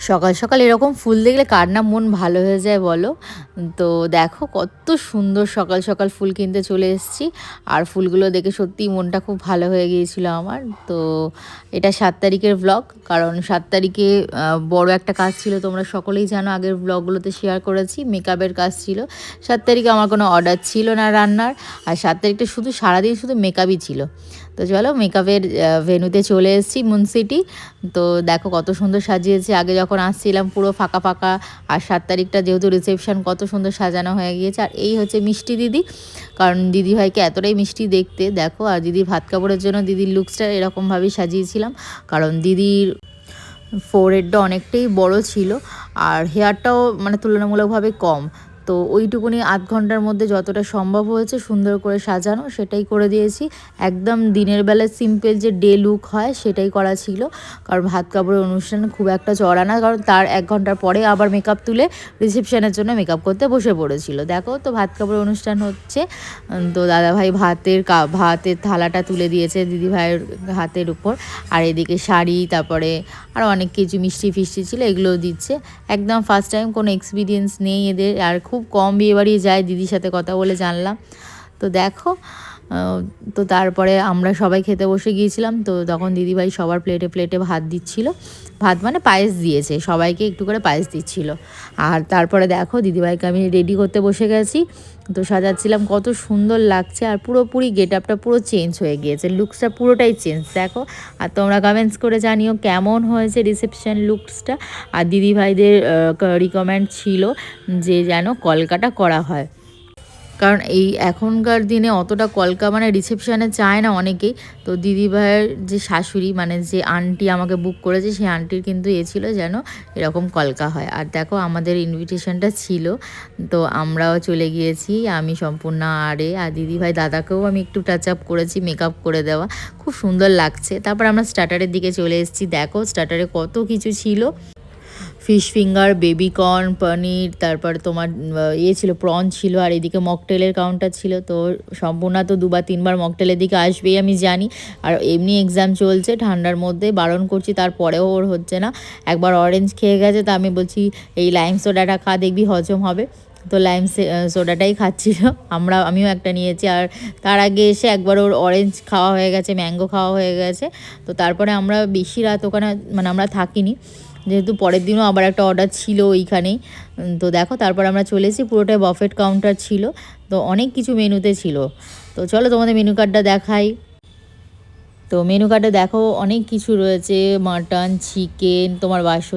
সকাল সকাল এরকম ফুল দেখলে কার না মন ভালো হয়ে যায় বলো। তো দেখো কত সুন্দর সকাল সকাল ফুল কিনতে চলে এসেছি। আর ফুলগুলো দেখে সত্যিই মনটা খুব ভালো হয়ে গিয়েছিল আমার। তো এটা 7 তারিখের ব্লগ, কারণ 7 তারিখে বড় একটা কাজ ছিল, তোমরা সকলেই জানো, আগের ব্লগগুলোতে শেয়ার করেছি, মেকআপের কাজ ছিল। 7 তারিখে আমার কোনো অর্ডার ছিল না রান্নার, আর 7 তারিখটা শুধু সারাদিন শুধু মেকআপই ছিল। তো চলো মেকআপের ভেন্যুতে চলে এসেছি, মুন সিটি। তো দেখো কত সুন্দর সাজিয়েছে, আগে যখন আসছিলাম পুরো ফাঁকা ফাঁকা। আর 7 তারিখটা যেহেতু রিসেপশন, কত সুন্দর সাজানো হয়ে গিয়েছে। আর এই হচ্ছে মিষ্টি দিদি, কারণ দিদিভাইকে এতটাই মিষ্টি দেখতে দেখো। আর দিদির ভাত কাপড়ের জন্য দিদির লুকসটা এরকমভাবেই সাজিয়েছিলাম, কারণ দিদির ফোরহেডটা অনেকটাই বড় ছিল আর হেয়ারটাও মানে তুলনামূলকভাবে কম। তো ওইটুকুনি আধ ঘন্টার মধ্যে যতটা সম্ভব হয়েছে সুন্দর করে সাজানো, সেটাই করে দিয়েছি। একদম দিনের বেলায় সিম্পল যে ডে লুক হয় সেটাই করা ছিল, কারণ ভাত কাপড়ের অনুষ্ঠান খুব একটা চড়া না, কারণ তার 1 ঘন্টার পরে আবার মেকআপ তুলে রিসেপশনের জন্য মেকআপ করতে বসে পড়েছিল। দেখো তো ভাত কাপড়ের অনুষ্ঠান হচ্ছে। তো দাদাভাই ভাতের থালাটা তুলে দিয়েছে দিদিভাইয়ের হাতের উপর, আর এদিকে শাড়ি, তারপরে আর অনেক কিছু মিষ্টি ফিষ্টি ছিল, এগুলোও দিচ্ছে। একদম ফার্স্ট টাইম, কোনো এক্সপিরিয়েন্স নেই এদের, আর খুব কম বিয়েবাড়ি যায়, দিদির সাথে কথা বলে জানলাম। তো দেখো তো তারপরে আমরা সবাই খেতে বসে গিয়েছিলাম। তো তখন দিদিভাই সবার প্লেটে প্লেটে ভাত দিচ্ছিল, ভাত মানে পায়েস দিয়েছে, সবাইকে একটু করে পায়েস দিচ্ছিল। আর তারপরে দেখো দিদিভাইকে আমি রেডি করতে বসে গেছি, তো সাজাচ্ছিলাম, কত সুন্দর লাগছে। আর পুরোপুরি গেট আপটা পুরো চেঞ্জ হয়ে গিয়েছে, লুকসটা পুরোটাই চেঞ্জ দেখো। আর তোমরা কমেন্টস করে জানিও কেমন হয়েছে রিসেপশন লুকসটা। আর দিদিভাইদের রিকমেন্ড ছিল যে যেন কলকাটা করা হয়, কারণ এই এখনকার দিনে অতটা কলকা মানে রিসেপশানে চায় না অনেকেই। তো দিদিভাইয়ের যে শাশুড়ি মানে যে আন্টি আমাকে বুক করেছে, সেই আন্টির কিন্তু ছিল যেন এরকম কলকা হয়। আর দেখো আমাদের ইনভিটেশনটা ছিল, তো আমরাও চলে গিয়েছি, আমি সম্পূর্ণ আর দিদিভাই দাদাকেও আমি একটু টাচ আপ করেছি, মেকআপ করে দেওয়া, খুব সুন্দর লাগছে। তারপর আমরা স্টার্টারের দিকে চলে এসেছি, দেখো স্টার্টারে কত কিছু ছিল, ফিশ ফিঙ্গার, বেবিকর্ন, পনির, তারপর তোমার ছিল প্রন ছিল, আর এদিকে মকটেলের কাউন্টার ছিল। তো সম্পূর্ণ তো 2 বা 3বার মকটেলের দিকে আসবেই আমি জানি, আর এমনি এক্সাম চলছে, ঠান্ডার মধ্যে বারণ করছি, তারপরেও ওর হচ্ছে না। একবার অরেঞ্জ খেয়ে গেছে, তা আমি বলছি এই লাইম সোডাটা খা, দেখবি হজম হবে। তো লাইম সোডাটাই খাচ্ছিল, আমিও একটা নিয়েছি। আর তার আগে এসে একবার ওর অরেঞ্জ খাওয়া হয়ে গেছে, ম্যাঙ্গো খাওয়া হয়ে গেছে। তো তারপরে আমরা বেশি রাত ওখানে মানে আমরা থাকিনি, যেহেতু পরের দিনও আবার একটা অর্ডার ছিল ওইখানেই। তো দেখো তারপর আমরা চলে এসেছি, পুরোটাই বাফেট কাউন্টার ছিল, তো অনেক কিছু মেনুতে ছিল। তো চলো তোমাদের মেনু কার্ডটা দেখাই। তো মেনু কার্ডে দেখো অনেক কিছু রয়েছে, মাটন, চিকেন, তোমার বাসন